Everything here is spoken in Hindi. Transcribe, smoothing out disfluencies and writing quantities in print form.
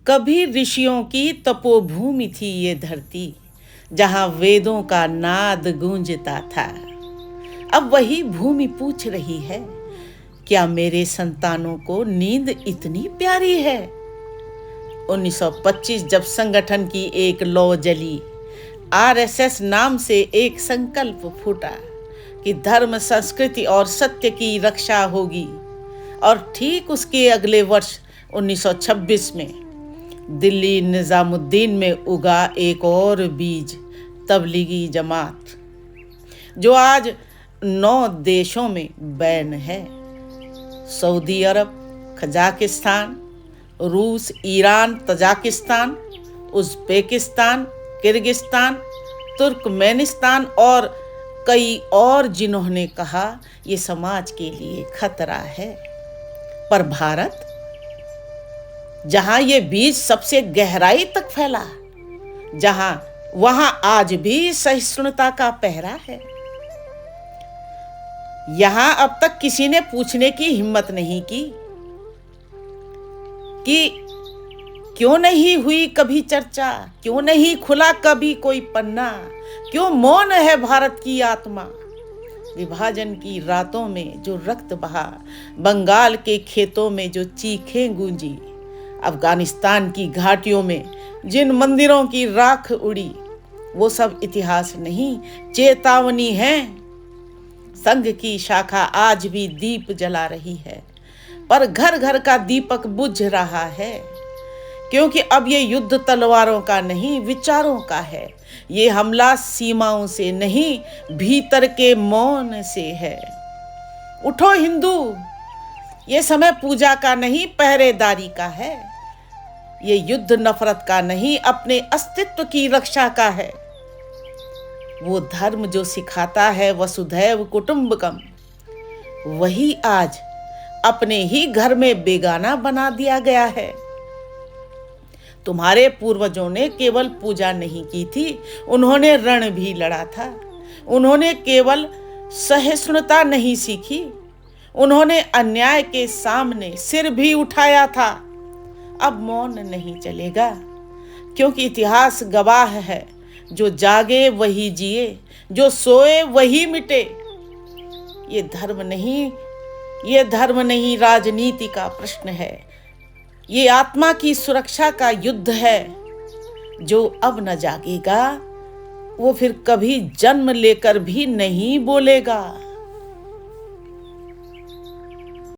कभी ऋषियों की तपोभूमि थी ये धरती, जहां वेदों का नाद गूंजता था। अब वही भूमि पूछ रही है, क्या मेरे संतानों को नींद इतनी प्यारी है? 1925 जब संगठन की एक लौ जली, आरएसएस नाम से एक संकल्प फूटा कि धर्म, संस्कृति और सत्य की रक्षा होगी, और ठीक उसके अगले वर्ष 1926 में दिल्ली निजामुद्दीन में उगा एक और बीज, तबलीगी जमात, जो आज 9 देशों में बैन है। सऊदी अरब, कजाकिस्तान, रूस, Iran, Tajikistan, Uzbekistan, Kyrgyzstan, Turkmenistan और कई और, जिन्होंने कहा ये समाज के लिए खतरा है। पर भारत, जहां ये बीज सबसे गहराई तक फैला, वहां आज भी सहिष्णुता का पहरा है। यहां अब तक किसी ने पूछने की हिम्मत नहीं की कि क्यों नहीं हुई कभी चर्चा, क्यों नहीं खुला कभी कोई पन्ना, क्यों मौन है भारत की आत्मा। विभाजन की रातों में जो रक्त बहा, बंगाल के खेतों में जो चीखें गूंजी, अफगानिस्तान की घाटियों में जिन मंदिरों की राख उड़ी, वो सब इतिहास नहीं, चेतावनी है। संघ की शाखा आज भी दीप जला रही है, पर घर घर का दीपक बुझ रहा है, क्योंकि अब ये युद्ध तलवारों का नहीं, विचारों का है। ये हमला सीमाओं से नहीं, भीतर के मौन से है। उठो हिंदू, ये समय पूजा का नहीं, पहरेदारी का है। ये युद्ध नफरत का नहीं, अपने अस्तित्व की रक्षा का है। वो धर्म जो सिखाता है वसुधैव कुटुंबकम, वही आज अपने ही घर में बेगाना बना दिया गया है। तुम्हारे पूर्वजों ने केवल पूजा नहीं की थी, उन्होंने रण भी लड़ा था। उन्होंने केवल सहिष्णुता नहीं सीखी, उन्होंने अन्याय के सामने सिर भी उठाया था। अब मौन नहीं चलेगा, क्योंकि इतिहास गवाह है, जो जागे वही जिए, जो सोए वही मिटे। ये धर्म नहीं राजनीति का प्रश्न है, ये आत्मा की सुरक्षा का युद्ध है। जो अब न जागेगा, वो फिर कभी जन्म लेकर भी नहीं बोलेगा।